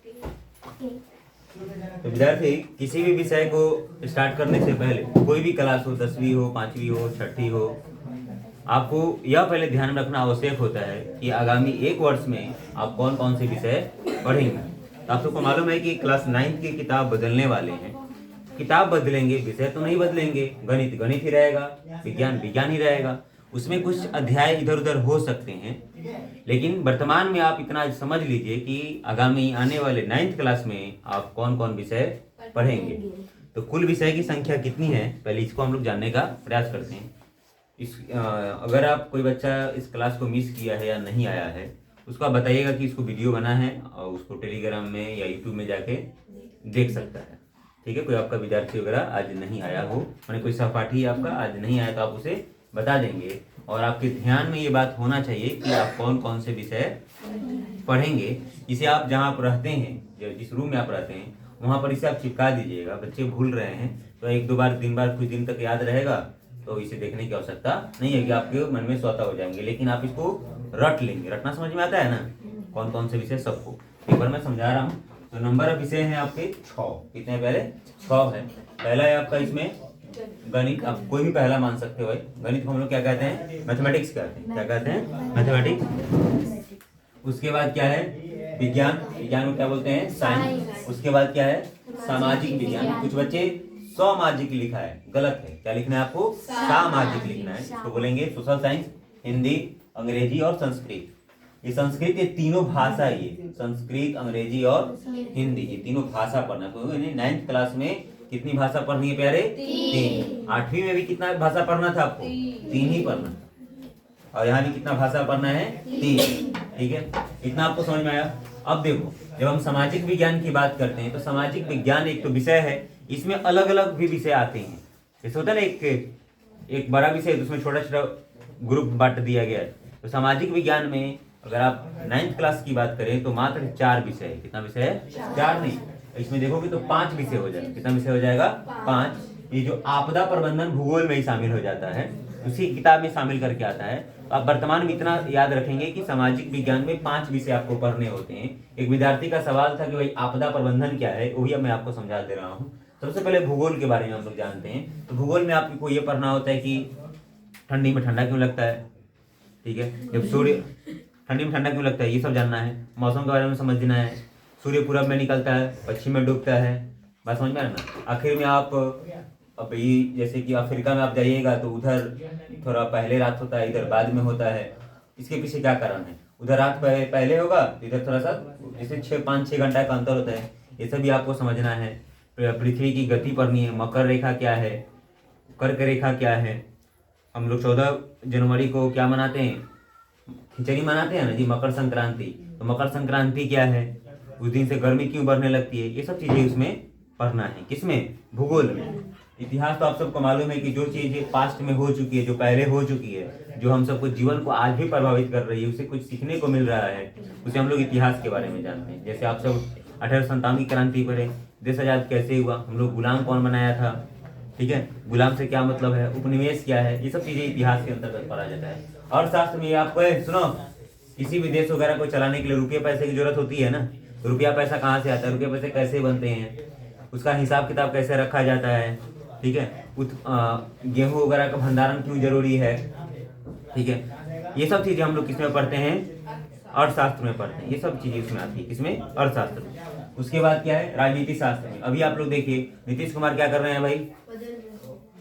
तो विद्यार्थी किसी भी विषय को स्टार्ट करने से पहले, कोई भी क्लास हो, 10वीं हो, 5वीं हो, 6ठी हो, आपको यह पहले ध्यान में रखना आवश्यक होता है कि आगामी 1 वर्ष में आप कौन कौन से विषय पढ़ेंगे। तो आप सबको मालूम है कि क्लास 9 की किताब बदलने वाले हैं। किताब बदलेंगे, विषय तो नहीं बदलेंगे। गणित गणित ही रहेगा, विज्ञान विज्ञान ही रहेगा। उसमें कुछ अध्याय इधर उधर हो सकते हैं, लेकिन वर्तमान में आप इतना समझ लीजिए कि आगामी आने वाले 9th क्लास में आप कौन कौन विषय पढ़ेंगे। तो कुल विषय की संख्या कितनी है, पहले इसको हम लोग जानने का प्रयास करते हैं। अगर आप कोई बच्चा इस क्लास को मिस किया है या नहीं आया है, उसको आप बताइएगा कि इसको वीडियो बना है और उसको टेलीग्राम में या यूट्यूब में जाके देख सकता है। ठीक है, कोई आपका विद्यार्थी वगैरह आज नहीं आया हो, मैंने कोई सहपाठी आपका आज नहीं आया, तो आप उसे बता देंगे। और आपके ध्यान में ये बात होना चाहिए कि आप कौन कौन से विषय पढ़ेंगे। इसे आप जहाँ आप रहते हैं, जिस रूम में आप रहते हैं, वहाँ पर इसे आप चिपका दीजिएगा। बच्चे भूल रहे हैं तो 1-2 बार 3 बार कुछ दिन तक याद रहेगा, तो इसे देखने की आवश्यकता नहीं है कि आपके मन में स्वतः हो जाएंगे। लेकिन आप इसको रट लेंगे। रटना समझ में आता है ना, कौन कौन से विषय सबको। एक बार मैं समझा रहा हूँ। तो नंबर ऑफ विषय हैं आपके 6। कितने पहले? 6 है। पहला है आपका इसमें गणित। आप कोई भी पहला मान सकते हो भाई। गणित को हम लोग क्या कहते हैं? मैथमेटिक्स कहते हैं। क्या कहते हैं? मैथमेटिक्स। उसके बाद क्या है? विज्ञान। विज्ञान को क्या बोलते हैं? साइंस। उसके बाद क्या है? सामाजिक विज्ञान। कुछ बच्चे सामाजिक लिखा है, गलत है। क्या लिखना है आपको? सामाजिक लिखना है। इसको बोलेंगे सोशल साइंस, हिंदी, अंग्रेजी और संस्कृत। ये संस्कृत, ये तीनों भाषा, ये संस्कृत, अंग्रेजी और हिंदी, ये तीनों भाषा पढ़ना। तो 9th क्लास में कितनी भाषा पढ़नी है प्यारे? 3। 8वीं में भी कितना भाषा पढ़ना था आपको? 3 ही पढ़ना था। और यहाँ भी कितना भाषा पढ़ना है? 3। ठीक है, इतना आपको समझ में आया। अब देखो, जब हम सामाजिक विज्ञान की बात करते हैं तो सामाजिक विज्ञान एक तो विषय है, इसमें अलग अलग भी विषय आते हैं। जैसे होता है ना, एक बड़ा विषय है, उसमें छोटा छोटा ग्रुप बांट दिया गया है। तो सामाजिक विज्ञान में अगर आप 9th क्लास की बात करें तो मात्र 4 विषय है। कितना विषय है? 4 नहीं, इसमें देखोगे तो 5 विषय हो जाएगा। कितना विषय हो जाएगा? 5। ये जो आपदा प्रबंधन भूगोल में ही शामिल हो जाता है, उसी किताब में शामिल करके आता है। तो आप वर्तमान में इतना याद रखेंगे कि सामाजिक विज्ञान में 5 विषय आपको पढ़ने होते हैं। एक विद्यार्थी का सवाल था कि भाई आपदा प्रबंधन क्या है, वही अब मैं आपको समझा दे रहा हूँ। सबसे पहले भूगोल के बारे में हम लोग जानते हैं। तो भूगोल में आपको ये पढ़ना होता है कि ठंडी में ठंडा क्यों लगता है। ठीक है, जब सूर्य ठंडी में ठंडा क्यों लगता है, ये सब जानना है। मौसम के बारे में समझना है। सूर्य पूरब में निकलता है, पश्चिम में डूबता है। बात समझ में आ रहा ना। आखिर में आप अब ये जैसे कि अफ्रीका में आप जाइएगा तो उधर थोड़ा पहले रात होता है, इधर बाद में होता है। इसके पीछे क्या कारण है? उधर रात पहले होगा, इधर थोड़ा सा जैसे 5-6 घंटा का अंतर होता है। ये सब भी आपको समझना है। पृथ्वी की गति पढ़नी है। मकर रेखा क्या है, कर्क रेखा क्या है। हम लोग 14 जनवरी को क्या मनाते हैं? खिचड़ी मनाते हैं ना जी, मकर संक्रांति। तो मकर संक्रांति क्या है, उस दिन से गर्मी क्यों बढ़ने लगती है, ये सब चीजें उसमें पढ़ना है। किसमें? भूगोल में। इतिहास तो आप सबको मालूम है कि जो चीजें पास्ट में हो चुकी है, जो पहले हो चुकी है, जो हम सबको जीवन को आज भी प्रभावित कर रही है, उसे कुछ सीखने को मिल रहा है, उसे हम लोग इतिहास के बारे में जानते हैं। जैसे आप सब 1857 की क्रांति पढ़े, देश आजाद कैसे हुआ, हम लोग गुलाम कौन बनाया था। ठीक है, गुलाम से क्या मतलब है, उपनिवेश क्या है, ये सब चीजें इतिहास के अंतर्गत पढ़ा जाता है। अर्थशास्त्र में आपको सुनो, किसी भी देश वगैरह को चलाने के लिए रुपये पैसे की जरूरत होती है ना। तो रुपया पैसा कहाँ से आता है, रुपये पैसे कैसे बनते हैं, उसका हिसाब किताब कैसे रखा जाता है। ठीक है, गेहूं वगैरह का भंडारण क्यों जरूरी है। ठीक है, ये सब चीजें हम लोग किसमें पढ़ते हैं? अर्थशास्त्र में पढ़ते हैं। ये सब चीजें इसमें आती है। किसमें? अर्थशास्त्र में। उसके बाद क्या है? राजनीति शास्त्र में। अभी आप लोग देखिए, नीतीश कुमार क्या कर रहे हैं भाई?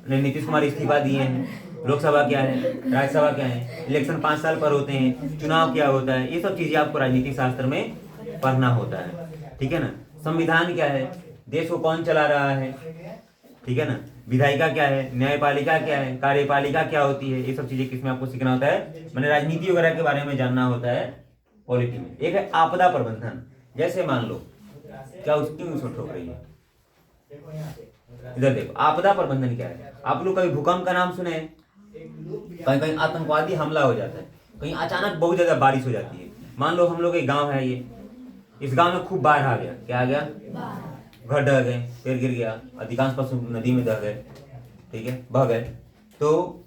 नहीं, नीतीश कुमार इस्तीफा दिए हैं। लोकसभा क्या है, राज्यसभा क्या है, इलेक्शन 5 साल पर होते हैं, चुनाव क्या होता है, ये सब चीजें आपको राजनीतिक शास्त्र में पढ़ना होता है। ठीक है ना। संविधान क्या है, देश को कौन चला रहा है। ठीक है ना। विधायिका क्या है, न्यायपालिका क्या है, कार्यपालिका क्या होती है, ये सब चीजें किसमें आपको सीखना होता है? मैंने राजनीति वगैरह के बारे में जानना होता है पॉलिटी में। एक है आपदा प्रबंधन। जैसे मान लो, क्या उसकी ठोक रही है, इधर देखो, आपदा प्रबंधन क्या है। आप लोग कभी भूकंप का नाम सुने? कहीं कहीं आतंकवादी हमला हो जाता है, कहीं अचानक बहुत ज्यादा बारिश हो जाती है। मान लो हम लोग एक गांव है, ये इस गांव में खूब बाढ़ आ गया। क्या आ गया? घर ढह गए, पेड़ गिर गया, अधिकांश पशु नदी में दह गए। ठीक है, बह गए। तो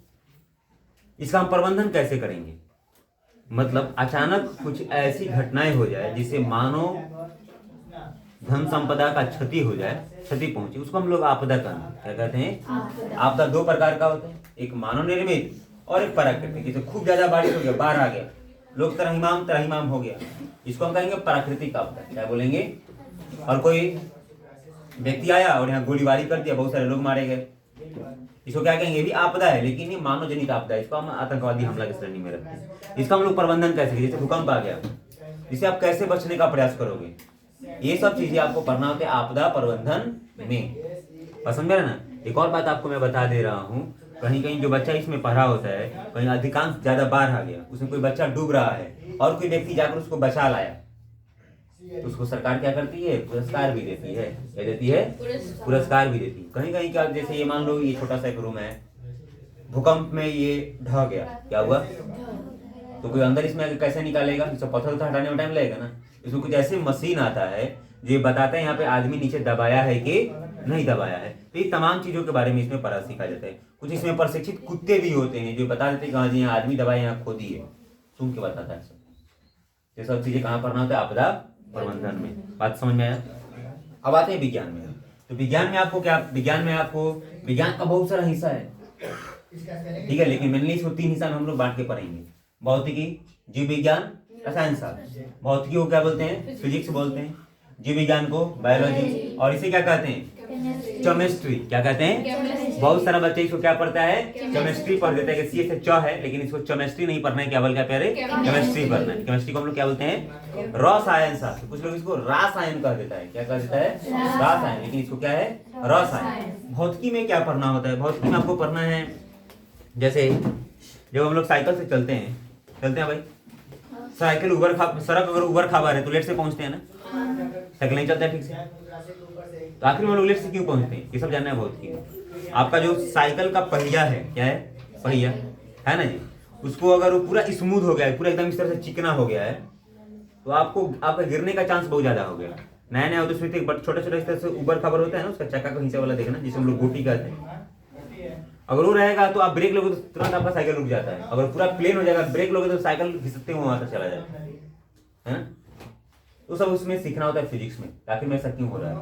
इसका हम प्रबंधन कैसे करेंगे? मतलब अचानक कुछ ऐसी घटनाएं हो जाए जिससे मानव धन संपदा का क्षति हो जाए, क्षति पहुंचे, उसको हम लोग आपदा कहते हैं। क्या कहते हैं? आपदा दो प्रकार का होता है, एक मानव निर्मित और एक प्राकृतिक। जैसे खूब ज्यादा बारिश हो गया, बाढ़ आ गया, लोग त्रहिमाम हो गया, इसको हम कहेंगे प्राकृतिक आपदा। क्या बोलेंगे? और कोई व्यक्ति आया और यहाँ गोलीबारी कर दिया, बहुत सारे लोग मारे गए, इसको क्या कहेंगे? भी आपदा है, लेकिन ये मानव जनित आपदा है, इसको हम आतंकवादी हमला की श्रेणी में रखते हैं। इसका हम लोग प्रबंधन कैसे, जैसे भूकंप आ गया, इससे आप कैसे बचने का प्रयास करोगे, ये सब चीजें आपको पढ़ना होता है आपदा प्रबंधन में। समझ रहे ना? एक और बात आपको मैं बता दे रहा हूँ, कहीं कहीं जो बच्चा इसमें पढ़ा होता है, कहीं अधिकांश ज्यादा बाढ़ आ गया, उसमें कोई बच्चा डूब रहा है और कोई व्यक्ति जाकर उसको बचा लाया, तो उसको सरकार क्या करती है? पुरस्कार भी देती है। क्या देती है? पुरस्कार भी देती है। कहीं कहीं क्या, जैसे ये मान लो ये छोटा सा एक रूम है, भूकंप में ये ढह गया, क्या हुआ? तो कोई अंदर इसमें कैसे निकालेगा? इसको पत्थर तो हटाने में टाइम लगेगा ना। इसमें कुछ ऐसी मशीन आता है जो बताता है यहाँ पे आदमी नीचे दबाया है कि नहीं दबाया है। तो ये तमाम चीजों के बारे में इसमें पढ़ा सीखा जाता है। कुछ इसमें प्रशिक्षित कुत्ते भी होते हैं जो बता देते हैं कि हाँ जी यहाँ आदमी दबाया, यहाँ खोदी है, सुन के बताता है सब। ये सब चीजें कहाँ पढ़ना होता है? आपदा प्रबंधन में। बात समझ में आया? अब आते हैं विज्ञान में। तो विज्ञान में आपको क्या, विज्ञान का बहुत सारा हिस्सा है, ठीक है, लेकिन मेनली इसको 3 हिस्सा में हम लोग बांट के पढ़ेंगे। भौतिकी, जीव विज्ञान, रसायन शास्त्र। भौतिकी को क्या बोलते हैं? फिजिक्स बोलते हैं। जीव विज्ञान को बायोलॉजी, और इसे क्या कहते हैं? केमिस्ट्री। क्या कहते हैं? बहुत सारा बच्चे इसको क्या पढ़ता है? केमिस्ट्री पढ़ देता है कि सी से च है, लेकिन इसको केमिस्ट्री नहीं पढ़ना है, क्या बोल क्या प्यारे? केमिस्ट्री पढ़ना है। केमिस्ट्री को हम लोग क्या बोलते हैं? रसायन शास्त्र। कुछ लोग इसको रासायन कह देता है। क्या कह देता है? रासायन, लेकिन इसको क्या है? रसायन। भौतिकी में क्या पढ़ना होता है? भौतिकी में आपको पढ़ना है, जैसे जब हम लोग साइकिल से चलते हैं भाई, साइकिल सड़क अगर उबड़ खाबड़ है तो लेट से पहुंचते हैं ना, साइकिल नहीं चलता है ठीक से, तो आखिर में हम लोग लेट से क्यों पहुंचते हैं? ये सब जानना है भौतिकी में। आपका जो साइकिल का पहिया है, क्या है? पहिया है ना जी, उसको अगर वो पूरा स्मूथ हो गया है, पूरा एकदम इस तरह से चिकना हो गया है, तो आपका गिरने का चांस बहुत ज्यादा हो गया। नया नया होता है, बट छोटा छोटा इस तरह से उबड़ खाबड़ होता है ना, उसका चक्का का हिस्सा वाला देखना, जिसे हम लोग गोटी कहते हैं। अगर वो रहेगा तो आप ब्रेक लोगे तो तुरंत आपका साइकिल रुक जाता है। अगर पूरा प्लेन हो जाएगा, ब्रेक लोगे तो साइकिल घिसते हुए वहां तक चला जाता है। तो सब उसमें सीखना होता है फिजिक्स में, आखिर में ऐसा क्यों हो रहा है।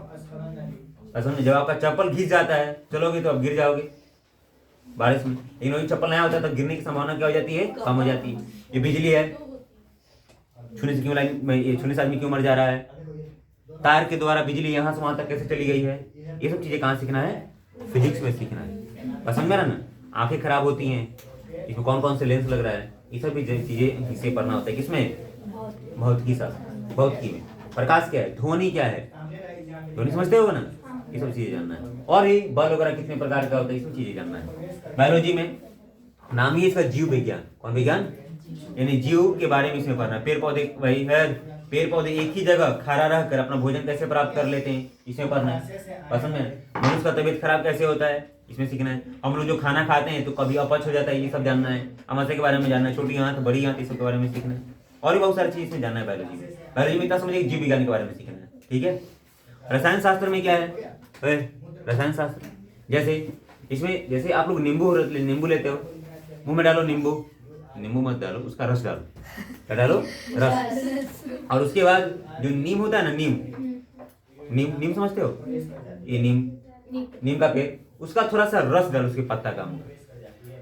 असल में जब आपका चप्पल घिस जाता है, चलोगे तो आप गिर जाओगे बारिश में, लेकिन वही चप्पल नया होता है तो गिरने की संभावना क्या हो जाती है? कम हो जाती है। ये बिजली है, छूने से छूने से आदमी क्यों मर जा रहा है? तार के द्वारा बिजली यहाँ से वहां तक कैसे चली गई है? ये सब चीजें कहाँ सीखना है? फिजिक्स में सीखना है। समझ में ना? आंखें खराब होती हैं, इसमें कौन कौन से लेंस लग रहा है, ये सब भी चीजें हिस्से पढ़ना होता है। किसमें? भौतिकी शास्त्र। भौतिकी में प्रकाश क्या है, ध्वनि क्या है, ध्वनि समझते होगा ना, ये सब चीजें जानना है। और ही बल वगैरह कितने प्रकार का होता है, ये सब चीजें जानना है। बायोलॉजी में नाम ही इसका जीव विज्ञान। कौन विज्ञान? यानी जीव के बारे में इसमें पढ़ना है। पेड़ पौधे वही है, पेड़ पौधे एक ही जगह खड़ा रहकर अपना भोजन कैसे प्राप्त कर लेते हैं, इसमें पढ़ना है। पसंद है? मनुष्य का तबीयत खराब कैसे होता है, इसमें सीखना है। हम लोग जो खाना खाते हैं तो कभी अपच हो जाता है, ये सब जानना है। अमाशय के बारे में जानना है, छोटी आंत बड़ी आंत, ये सब के बारे में सीखना है। और भी बहुत सारी चीज इसमें जानना है बायोलॉजी में। बायोलॉजी में इतना समझिए, जीव विज्ञान के बारे में सीखना है, ठीक है। रसायन शास्त्र में क्या है? रसायन शास्त्र जैसे इसमें, जैसे आप लोग नींबू लेते हो, मुंह में डालो नींबू मत डालो, उसका रस डालो। क्या डालो? रस। और उसके बाद जो नीम होता है ना, नीम समझते हो? ये नीम का पेड़, उसका थोड़ा सा रस डालो, उसके पत्ता का,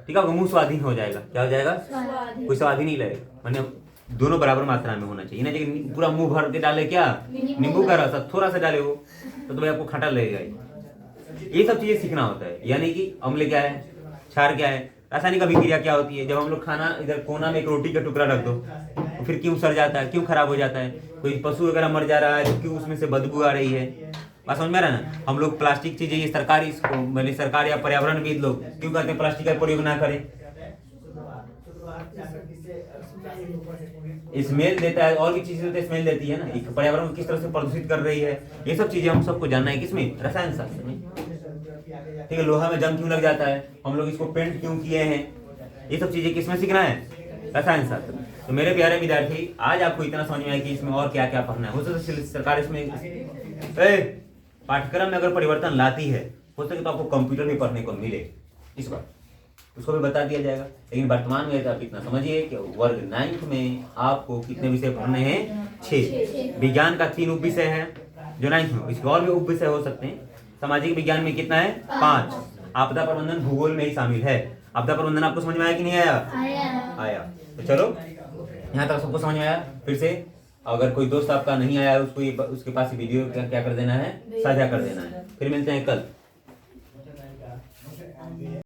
ठीक है, मुंह स्वाधीन हो जाएगा। क्या हो जाएगा? कोई स्वाधीन नहीं लगेगा, मतलब दोनों बराबर मात्रा में होना चाहिए ना, लेकिन पूरा मुंह भर के डाले क्या? नींबू का रस, थोड़ा सा डाले वो तो भाई आपको खट्टा लगेगा। ये सब चीजें सीखना होता है। यानी कि अम्ल क्या है, क्षार क्या है, रासायनिक अभिक्रिया क्या होती है। जब हम लोग खाना इधर कोना में एक रोटी का टुकड़ा रख दो तो फिर क्यों सड़ जाता है, क्यों खराब हो जाता है? कोई पशु वगैरह मर जा रहा है तो क्यों उसमें से बदबू आ रही है? बात समझ में रहा ना? हम लोग प्लास्टिक चीजें, ये सरकार या पर्यावरणविद लोग क्यों कहते हैं प्लास्टिक का प्रयोग ना करें? स्मेल देता है, और भी चीजें स्मेल देती है ना, पर्यावरण को किस तरह से प्रदूषित कर रही है। ये सब चीजें हम सबको जानना है। किसमें? रसायन शास्त्र में, ठीक है। लोहा में जंग क्यों लग जाता है, हम लोग इसको पेंट क्यों किए हैं, ये सब चीजें किसमें सीखना है? रसायन शास्त्र। तो मेरे प्यारे विद्यार्थी, आज आपको इतना समझ में आया कि इसमें और क्या क्या पढ़ना है। हो सकता है सरकार इसमें पाठ्यक्रम में अगर परिवर्तन लाती है, हो सके तो आपको कंप्यूटर भी पढ़ने को मिले इस बार, उसको भी बता दिया जाएगा। लेकिन वर्तमान में आप इतना समझिए कि वर्ग 9 में आपको कितने विषय पढ़ने हैं? 6। विज्ञान का 3 उप विषय है, जो 9th में, इसके और भी उप विषय हो सकते हैं। सामाजिक विज्ञान में कितना है? 5। आपदा प्रबंधन भूगोल में ही शामिल है। आपदा प्रबंधन आपको समझ में आया कि नहीं आया? आया। तो चलो यहाँ तक सबको समझ में आया। फिर से अगर कोई दोस्त आपका नहीं आया उसको उसके पास वीडियो क्या कर देना है, साझा कर देना है। फिर मिलते हैं कल।